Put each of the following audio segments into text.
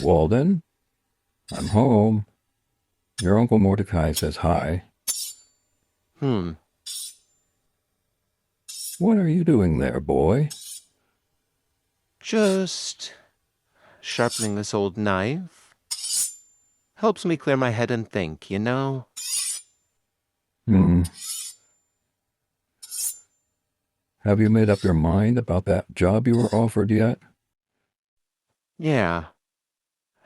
Walden, I'm home. Your Uncle Mordecai says hi. What are you doing there, boy? Just sharpening this old knife. Helps me clear my head and think, you know? Have you made up your mind about that job you were offered yet? Yeah.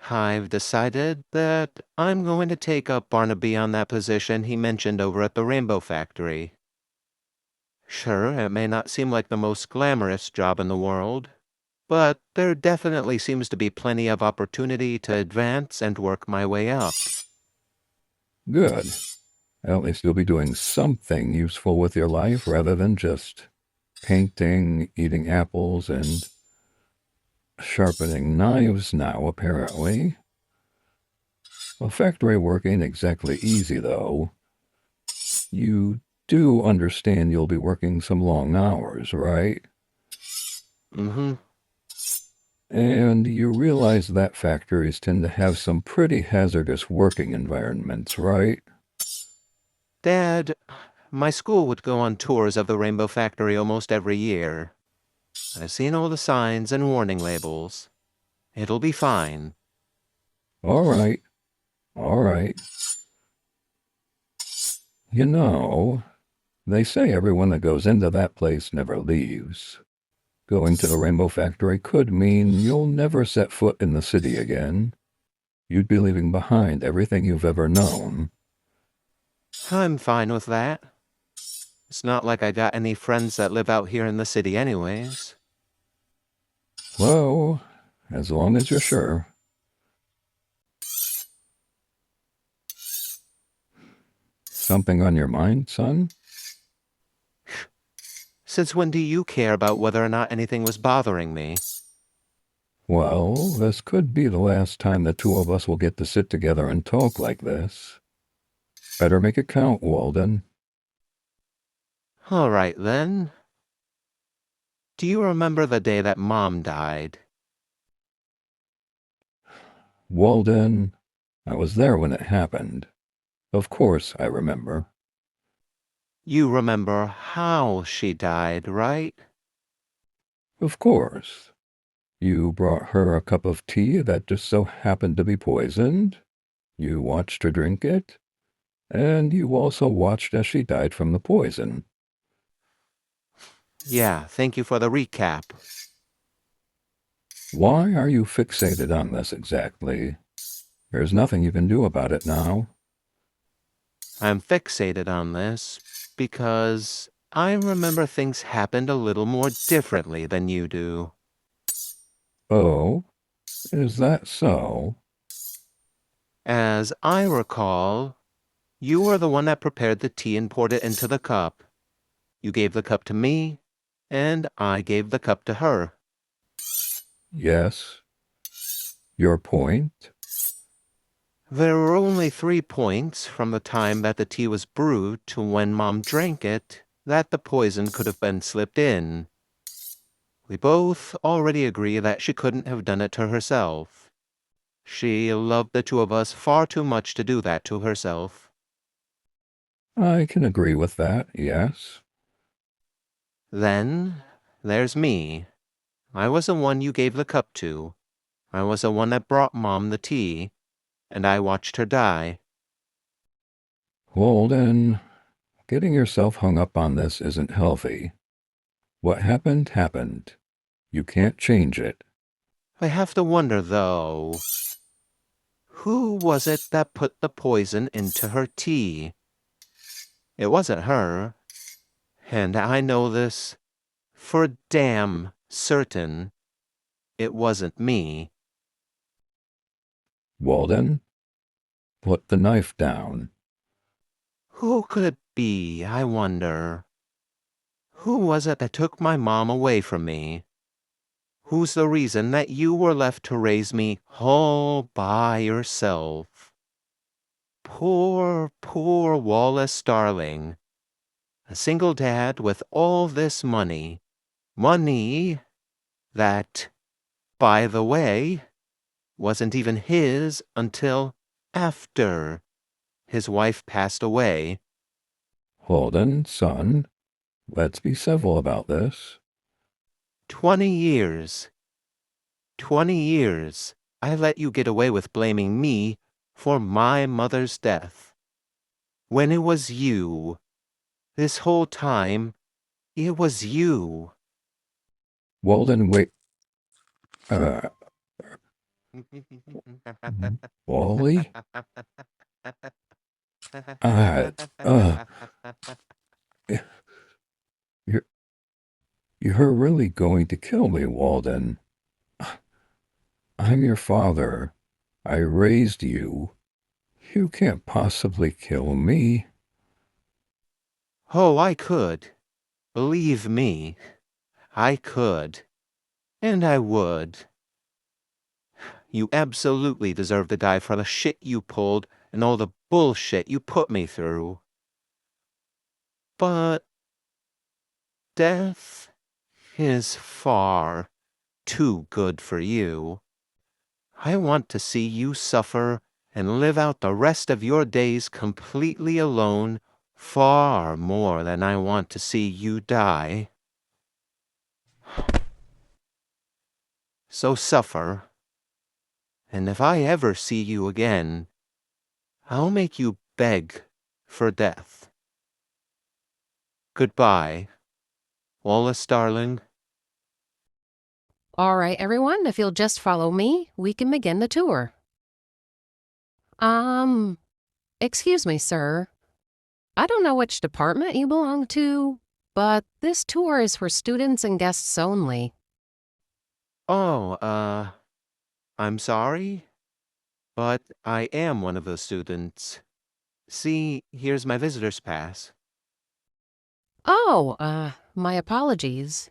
I've decided that I'm going to take up Barnaby on that position he mentioned over at the Rainbow Factory. Sure, it may not seem like the most glamorous job in the world, but there definitely seems to be plenty of opportunity to advance and work my way up. Good. At least you'll be doing something useful with your life rather than just painting, eating apples, and sharpening knives now, apparently. Well, factory work ain't exactly easy, though. You do understand you'll be working some long hours, right? And you realize that factories tend to have some pretty hazardous working environments, right? Dad, my school would go on tours of the Rainbow Factory almost every year. I've seen all the signs and warning labels. It'll be fine. All right. All right. You know, they say everyone that goes into that place never leaves. Going to the Rainbow Factory could mean you'll never set foot in the city again. You'd be leaving behind everything you've ever known. I'm fine with that. It's not like I got any friends that live out here in the city anyways. Well, as long as you're sure. Something on your mind, son? Since when do you care about whether or not anything was bothering me? Well, this could be the last time the two of us will get to sit together and talk like this. Better make it count, Walden. All right, then. Do you remember the day that Mom died? Walden, I was there when it happened. Of course I remember. You remember how she died, right? Of course. You brought her a cup of tea that just so happened to be poisoned. You watched her drink it. And you also watched as she died from the poison. Yeah, thank you for the recap. Why are you fixated on this exactly? There's nothing you can do about it now. I'm fixated on this because I remember things happened a little more differently than you do. Oh, is that so? As I recall, you were the one that prepared the tea and poured it into the cup. You gave the cup to me, and I gave the cup to her. Yes. Your point? There were only 3 points from the time that the tea was brewed to when Mom drank it that the poison could have been slipped in. We both already agree that she couldn't have done it to herself. She loved the two of us far too much to do that to herself. I can agree with that, yes. Then, there's me. I was the one you gave the cup to. I was the one that brought Mom the tea, and I watched her die. Walden, getting yourself hung up on this isn't healthy. What happened, happened. You can't change it. I have to wonder, though, who was it that put the poison into her tea? It wasn't her, and I know this for damn certain. It wasn't me. Walden, put the knife down. Who could it be, I wonder? Who was it that took my mom away from me? Who's the reason that you were left to raise me all by yourself? Poor, poor Wallace Darling. A single dad with all this money. Money that, by the way, wasn't even his until after his wife passed away. Holden, son, let's be civil about this. 20 years. 20 years. I let you get away with blaming me for my mother's death. When it was you. This whole time, it was you. Walden, wait. Wally? Uh, uh, you're, you're really going to kill me, Walden. I'm your father. I raised you. You can't possibly kill me. Oh, I could. Believe me, I could. And I would. You absolutely deserve to die for the shit you pulled and all the bullshit you put me through. But death is far too good for you. I want to see you suffer and live out the rest of your days completely alone far more than I want to see you die. So suffer, and if I ever see you again, I'll make you beg for death. Goodbye, Wallace darling. All right, everyone, if you'll just follow me, we can begin the tour. Excuse me, sir. I don't know which department you belong to, but this tour is for students and guests only. Oh, I'm sorry, but I am one of those students. See, here's my visitor's pass. Oh, my apologies.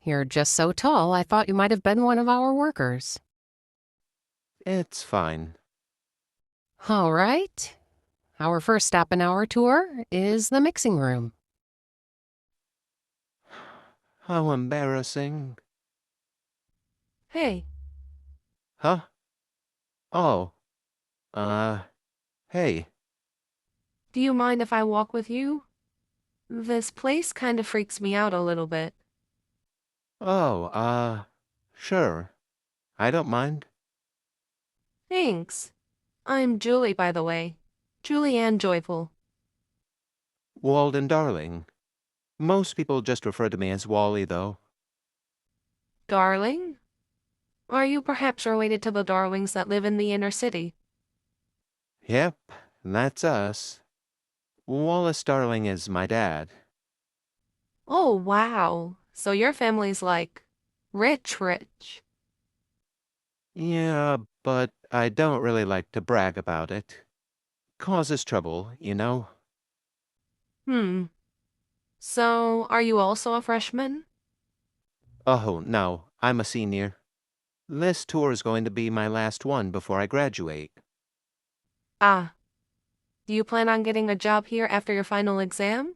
You're just so tall, I thought you might have been one of our workers. It's fine. All right. Our first stop in our tour is the mixing room. How embarrassing. Hey, Huh? Oh. Hey. do you mind if I walk with you? This place kind of freaks me out a little bit. Oh, sure. I don't mind. Thanks. I'm Julie, by the way. Julianne Joyful. Walden darling. Most people just refer to me as Wally, though. Darling? Are you perhaps related to the darlings that live in the inner city? Yep, that's us. Wallace Darling is my dad. Oh, wow. So your family's like rich, rich. Yeah, but I don't really like to brag about it. Causes trouble, you know? So, are you also a freshman? Oh, no, I'm a senior. This tour is going to be my last one before I graduate. Ah. Do you plan on getting a job here after your final exam?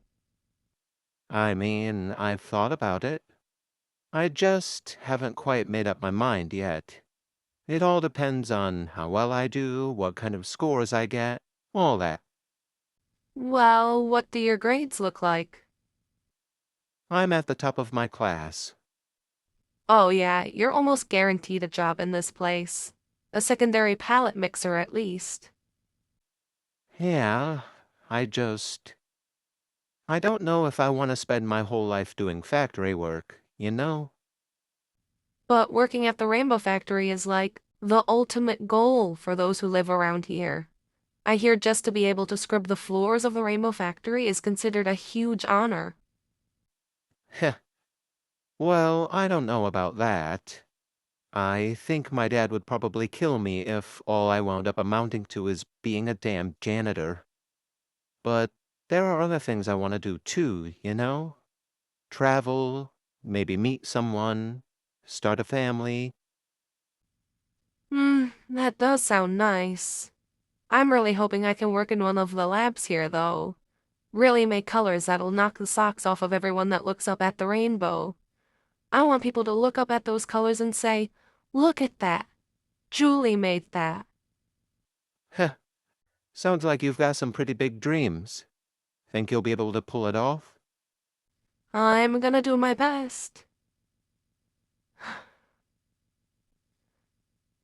I mean, I've thought about it. I just haven't quite made up my mind yet. It all depends on how well I do, what kind of scores I get, all that. Well, what do your grades look like? I'm at the top of my class. Oh yeah, you're almost guaranteed a job in this place. A secondary pallet mixer at least. Yeah, I just... I don't know if I want to spend my whole life doing factory work, you know? But working at the Rainbow Factory is like the ultimate goal for those who live around here. I hear just to be able to scrub the floors of the Rainbow Factory is considered a huge honor. Heh. Well, I don't know about that. I think my dad would probably kill me if all I wound up amounting to is being a damn janitor. But there are other things I want to do too, you know? Travel, maybe meet someone, start a family. That does sound nice. I'm really hoping I can work in one of the labs here, though. Really make colors that'll knock the socks off of everyone that looks up at the rainbow. I want people to look up at those colors and say, look at that. Julie made that. Heh. Sounds like you've got some pretty big dreams. Think you'll be able to pull it off? I'm gonna do my best.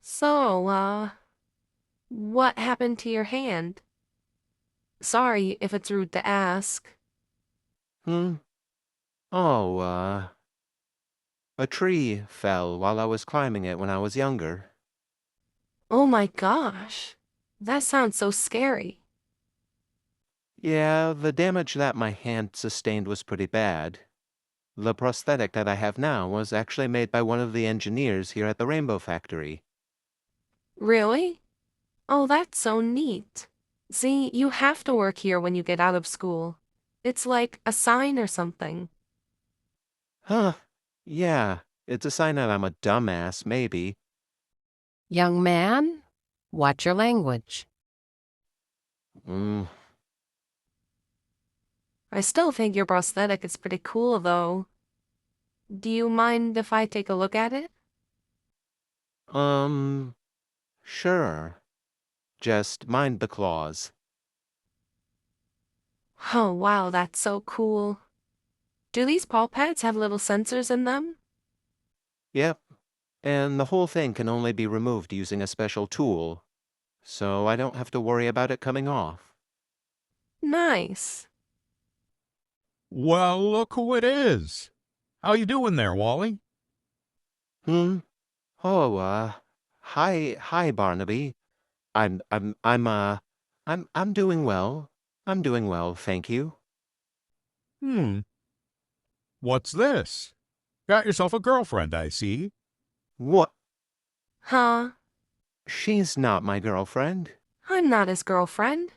So, what happened to your hand? Sorry if it's rude to ask. Oh, a tree fell while I was climbing it when I was younger. Oh my gosh. That sounds so scary. Yeah, the damage that my hand sustained was pretty bad. The prosthetic that I have now was actually made by one of the engineers here at the Rainbow Factory. Really? Oh, that's so neat. See, you have to work here when you get out of school. It's like a sign or something. Huh. Yeah, it's a sign that I'm a dumbass, maybe. Young man, watch your language. Mm, I still think your prosthetic is pretty cool, though. Do you mind if I take a look at it? sure. Just mind the claws. Oh, wow, that's so cool. Do these paw pads have little sensors in them? Yep. And the whole thing can only be removed using a special tool, so I don't have to worry about it coming off. Nice. Well, look who it is. How you doing there, Wally? Oh, hi, Barnaby. I'm doing well. I'm doing well, thank you. What's this? Got yourself a girlfriend, I see. What? Huh? She's not my girlfriend. I'm not his girlfriend.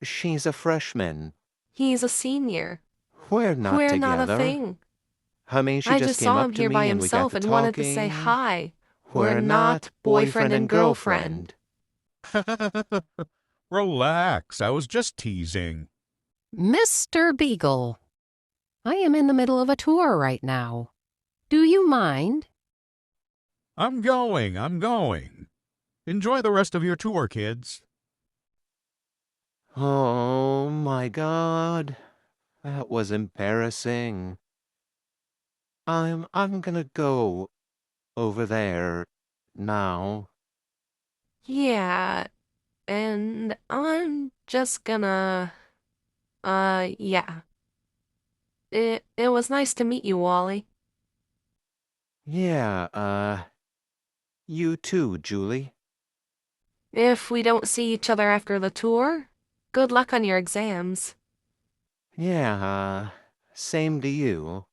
She's a freshman. He's a senior. We're not We're together. not a thing. I mean, she I just just came saw up him to here me by and we got himself to and wanted to say talking. hi. We're not boyfriend and girlfriend. Relax, I was just teasing. Mr. Beagle, I am in the middle of a tour right now. Do you mind? I'm going. Enjoy the rest of your tour, kids. Oh my God. That was embarrassing. I'm gonna go over there now. Yeah, and I'm just gonna, yeah. It was nice to meet you, Wally. Yeah, you too, Julie. If we don't see each other after the tour, good luck on your exams. Yeah, same to you.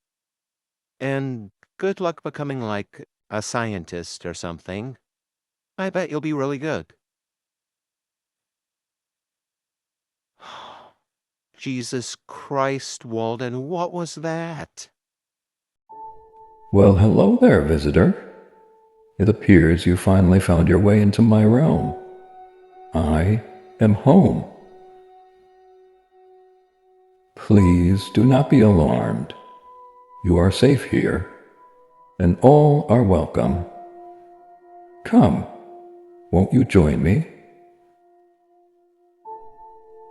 And good luck becoming like a scientist or something. I bet you'll be really good. Jesus Christ, Walden, what was that? Well, hello there, visitor. It appears you finally found your way into my realm. I am home. Please do not be alarmed. You are safe here, and all are welcome. Come, won't you join me?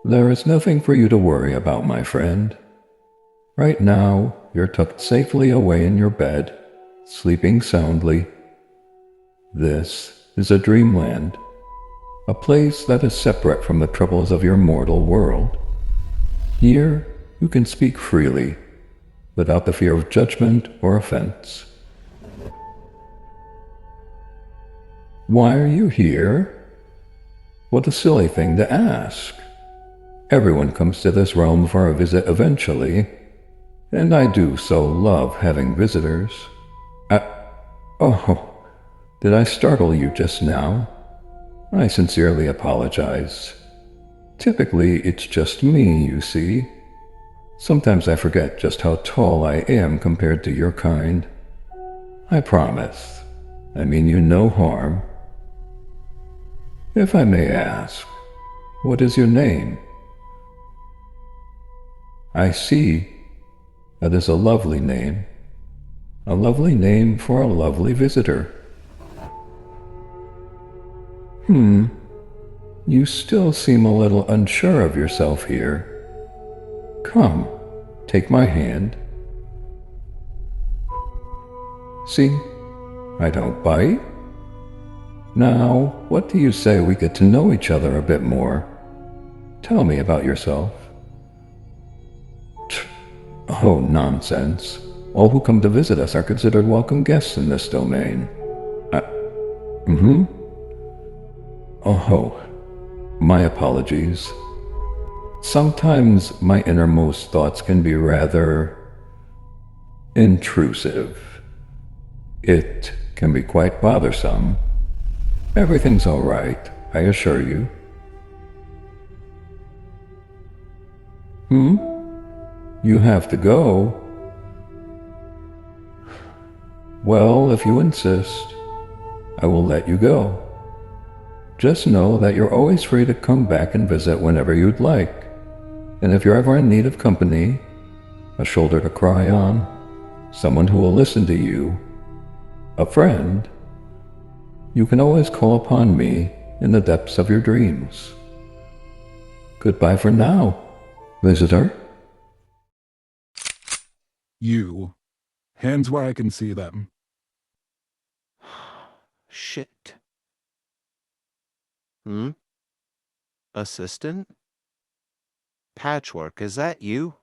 There is nothing for you to worry about, my friend. Right now, you're tucked safely away in your bed, sleeping soundly. This is a dreamland, a place that is separate from the troubles of your mortal world. Here, you can speak freely, without the fear of judgment or offense. Why are you here? What a silly thing to ask. Everyone comes to this realm for a visit eventually, and I do so love having visitors. Oh, did I startle you just now? I sincerely apologize. Typically, it's just me, you see. Sometimes I forget just how tall I am compared to your kind. I promise. I mean you no harm. If I may ask, what is your name? I see. That is a lovely name. A lovely name for a lovely visitor. You still seem a little unsure of yourself here. Come, take my hand. See, I don't bite. Now, what do you say we get to know each other a bit more? Tell me about yourself. Oh, nonsense. All who come to visit us are considered welcome guests in this domain. Oh, my apologies. Sometimes my innermost thoughts can be rather intrusive. It can be quite bothersome. Everything's all right, I assure you. You have to go? Well, if you insist, I will let you go. Just know that you're always free to come back and visit whenever you'd like. And if you're ever in need of company, a shoulder to cry on, someone who will listen to you, a friend, you can always call upon me in the depths of your dreams. Goodbye for now, visitor. You. Hands where I can see them. Shit. Assistant? Patchwork, is that you?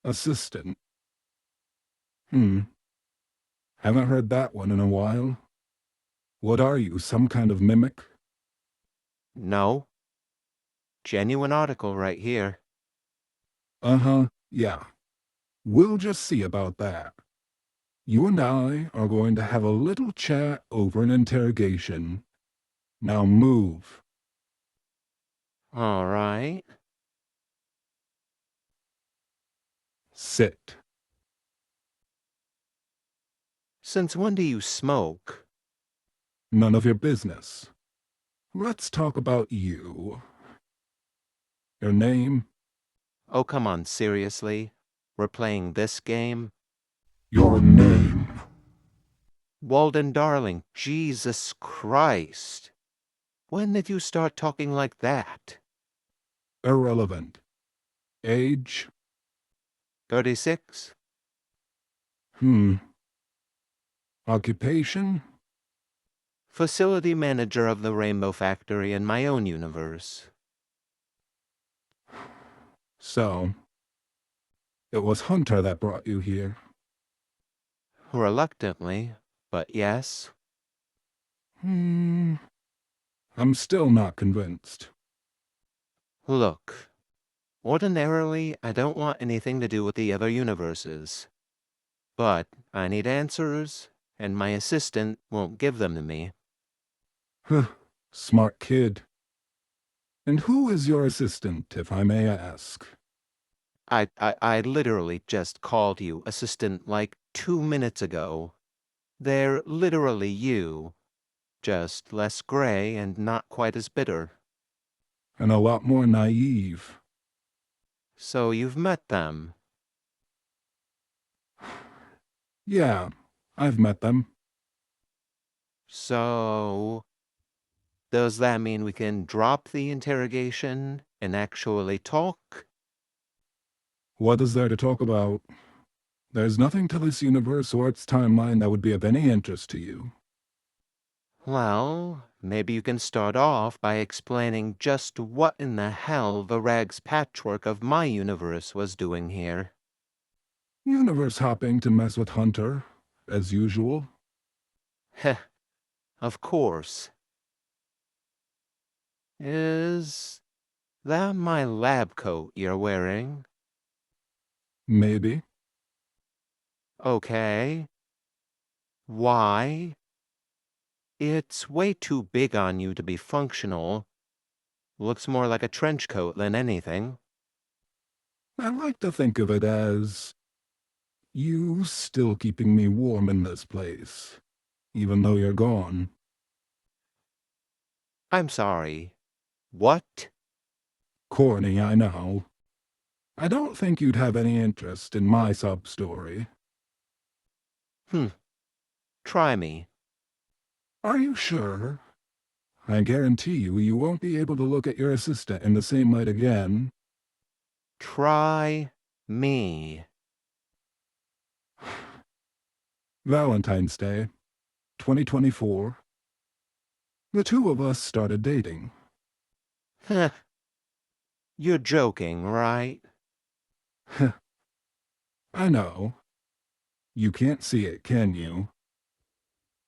Assistant. Haven't heard that one in a while. What are you, some kind of mimic? No. Genuine article right here. Yeah. We'll just see about that. You and I are going to have a little chat over an interrogation. Now move. All right. Sit. Since when do you smoke? None of your business. Let's talk about you. Your name? Oh, come on, seriously? We're playing this game? Your name. Walden Darling, Jesus Christ. When did you start talking like that? Irrelevant. Age? 36? Occupation? Facility manager of the Rainbow Factory in my own universe. So, it was Hunter that brought you here. Reluctantly, but yes. I'm still not convinced. Look, ordinarily I don't want anything to do with the other universes. But I need answers, and my assistant won't give them to me. Smart kid. And who is your assistant, if I may ask? I literally just called you assistant like 2 minutes ago. They're literally you, just less gray and not quite as bitter. And a lot more naive. So you've met them. Yeah, I've met them. So, does that mean we can drop the interrogation and actually talk? What is there to talk about? There's nothing to this universe or its timeline that would be of any interest to you. Well, maybe you can start off by explaining just what in the hell the rags patchwork of my universe was doing here. Universe hopping to mess with Hunter, as usual. Heh, of course. Is that my lab coat you're wearing? Maybe. Okay. Why? It's way too big on you to be functional. Looks more like a trench coat than anything. I like to think of it as you still keeping me warm in this place, even though you're gone. I'm sorry. What? Corny, I know. I don't think you'd have any interest in my sub-story. Try me. Are you sure? I guarantee you, you won't be able to look at your assistant in the same light again. Try me. Valentine's Day, 2024. The two of us started dating. Heh. You're joking, right? I know. You can't see it, can you?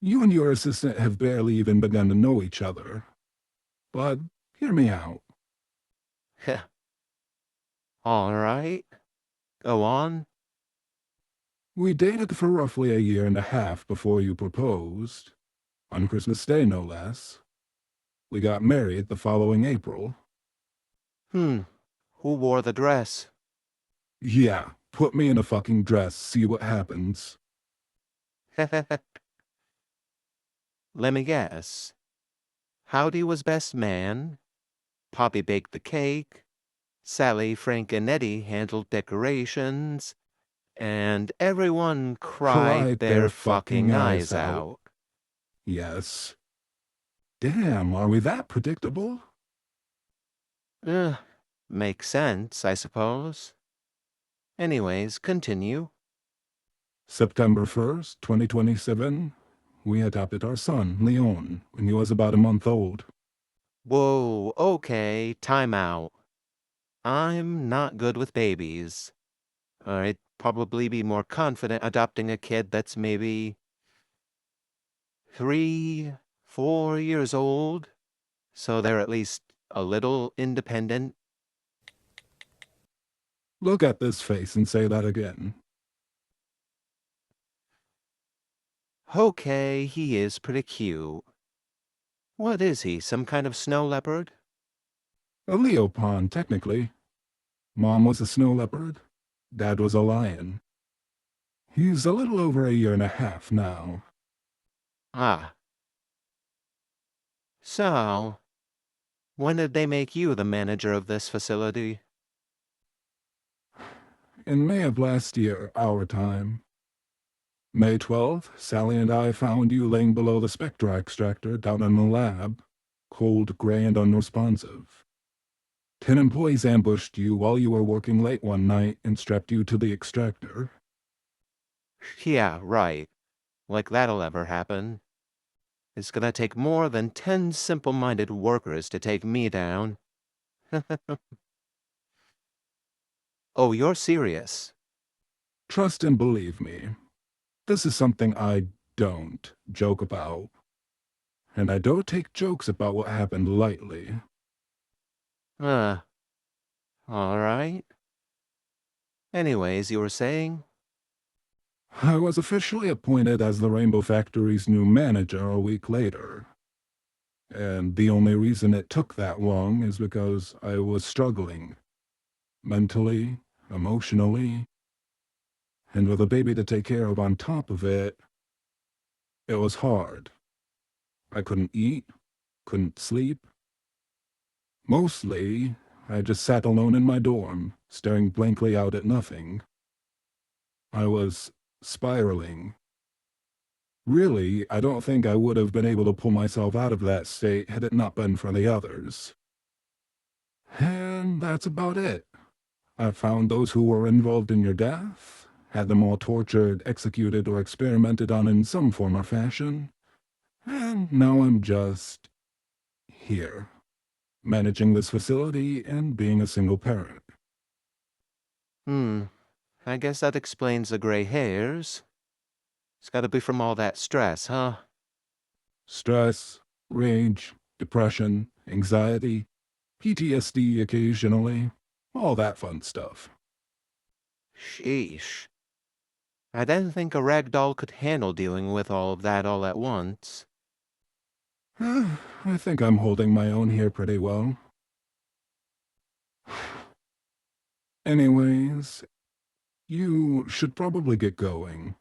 You and your assistant have barely even begun to know each other. But hear me out. Heh. All right. Go on. We dated for roughly a year and a half before you proposed. On Christmas Day, no less. We got married the following April. Who wore the dress? Yeah, put me in a fucking dress, see what happens. Let me guess. Howdy was best man. Poppy baked the cake. Sally, Frank, and Eddie handled decorations. And everyone cried their fucking eyes out. Yes. Damn, are we that predictable? Makes sense, I suppose. Anyways, continue. September 1st, 2027, we adopted our son, Leon, when he was about a month old. Whoa, okay, time out. I'm not good with babies. I'd probably be more confident adopting a kid that's maybe 3, 4 years old, so they're at least a little independent. Look at this face and say that again. Okay, he is pretty cute. What is he, some kind of snow leopard? A leopard, technically. Mom was a snow leopard. Dad was a lion. He's a little over a year and a half now. Ah. So, when did they make you the manager of this facility? In May of last year, our time. May 12th, Sally and I found you laying below the spectra extractor down in the lab, cold, gray, and unresponsive. 10 employees ambushed you while you were working late one night and strapped you to the extractor. Yeah, right. Like that'll ever happen. It's gonna take more than 10 simple-minded workers to take me down. Oh, you're serious? Trust and believe me, this is something I don't joke about. And I don't take jokes about what happened lightly. All right. Anyways, you were saying? I was officially appointed as the Rainbow Factory's new manager a week later. And the only reason it took that long is because I was struggling. Mentally, emotionally, and with a baby to take care of on top of it, it was hard. I couldn't eat, couldn't sleep. Mostly, I just sat alone in my dorm, staring blankly out at nothing. I was spiraling. Really, I don't think I would have been able to pull myself out of that state had it not been for the others. And that's about it. I found those who were involved in your death, had them all tortured, executed, or experimented on in some form or fashion, and now I'm just here, managing this facility and being a single parent. I guess that explains the gray hairs. It's gotta be from all that stress, huh? Stress, rage, depression, anxiety, PTSD occasionally, all that fun stuff. Sheesh. I didn't think a rag doll could handle dealing with all of that all at once. I think I'm holding my own here pretty well. Anyways, you should probably get going.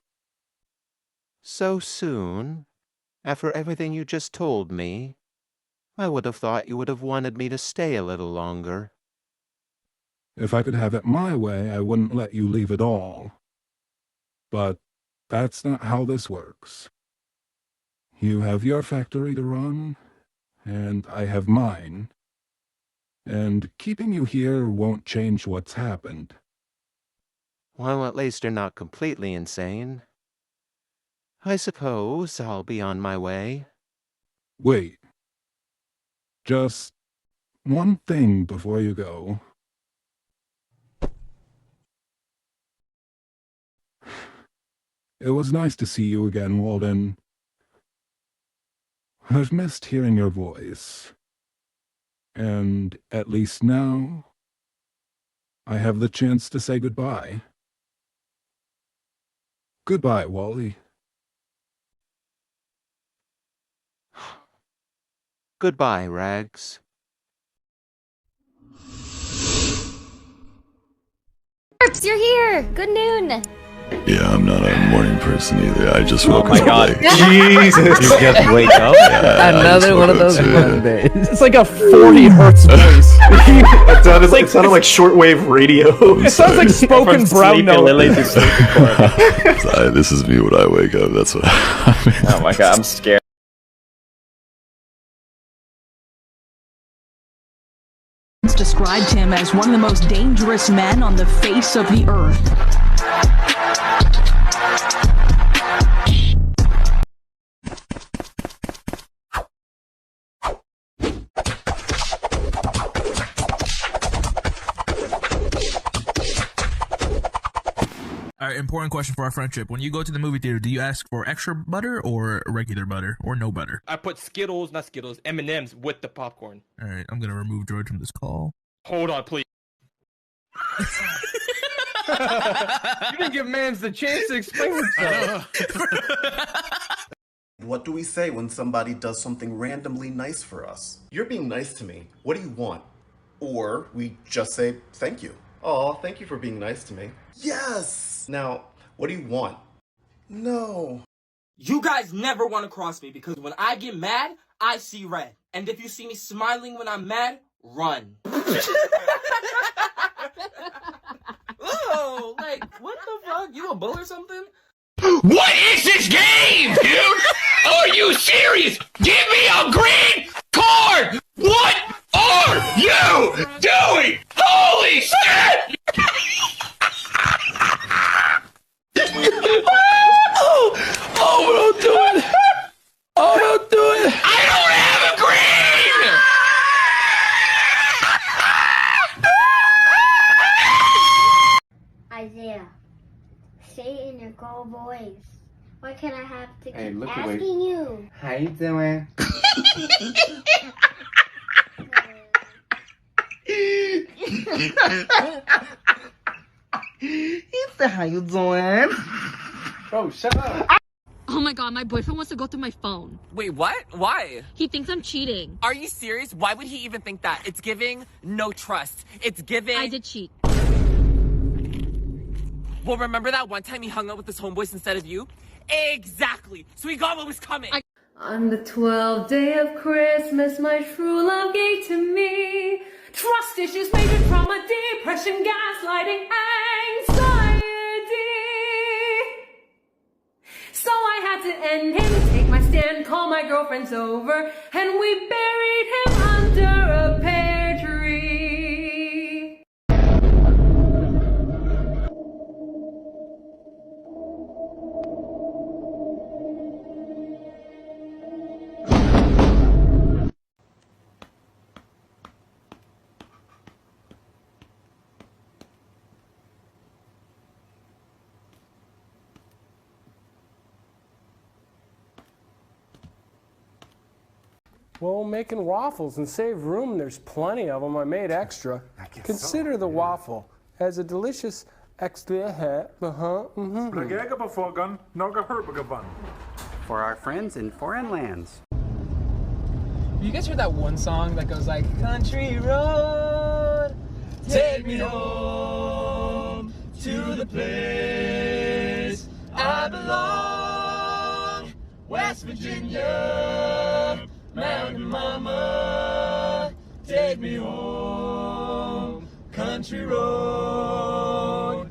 So soon? After everything you just told me? I would have thought you would have wanted me to stay a little longer. If I could have it my way, I wouldn't let you leave at all. But that's not how this works. You have your factory to run, and I have mine. And keeping you here won't change what's happened. Well, at least you're not completely insane. I suppose I'll be on my way. Wait. Just one thing before you go. It was nice to see you again, Walden. I've missed hearing your voice. And at least now, I have the chance to say goodbye. Goodbye, Wally. Goodbye, Rags. Corpse, you're here! Good noon! Yeah, I'm not a morning person either. I just woke up. Oh my god. late. Jesus! You just wake up? Yeah, I just Another one woke of up those too. Mondays. It's like a 40 hertz voice. It sounded like shortwave radio. It sounds like spoken brown note. This is me when I wake up. That's what. Oh my god, I'm scared. Described him as one of the most dangerous men on the face of the earth. Alright, important question for our friendship. When you go to the movie theater, do you ask for extra butter or regular butter or no butter? I put not Skittles, M&M's with the popcorn. Alright, I'm gonna remove George from this call. Hold on, please. You didn't give Mans the chance to explain himself. What do we say when somebody does something randomly nice for us? You're being nice to me. What do you want? Or we just say thank you. Aw, thank you for being nice to me. Yes! Now, what do you want? No. You guys never want to cross me because when I get mad, I see red. And if you see me smiling when I'm mad, run. Oh, like, what the fuck? You a bull or something? What is this game, dude? Are you serious? Give me a green card! What are you doing? Holy shit! Oh, don't do it! Oh, don't do it! I don't have a green! Isaiah, say it in your girl voice. Why can't I have to keep look asking away. you? How you doing? He said, how you doing? Bro, shut up. Oh my god, my boyfriend wants to go through my phone. Wait, what? Why? He thinks I'm cheating. Are you serious? Why would he even think that? It's giving no trust. It's giving... I did cheat. Well, remember that one time he hung out with his homeboys instead of you? Exactly! So he got what was coming! On the 12th day of Christmas, my true love gave to me trust issues, major trauma, depression, gaslighting, anxiety. So I had to end him, take my stand, call my girlfriends over, and we buried him under a pear tree. Well, making waffles and save room, there's plenty of them. I made extra. Consider the waffle as a delicious extra. For our friends in foreign lands. You guys heard that one song that goes like, country road, take me home to the place I belong, West Virginia, Mountain Mama, take me home, country road.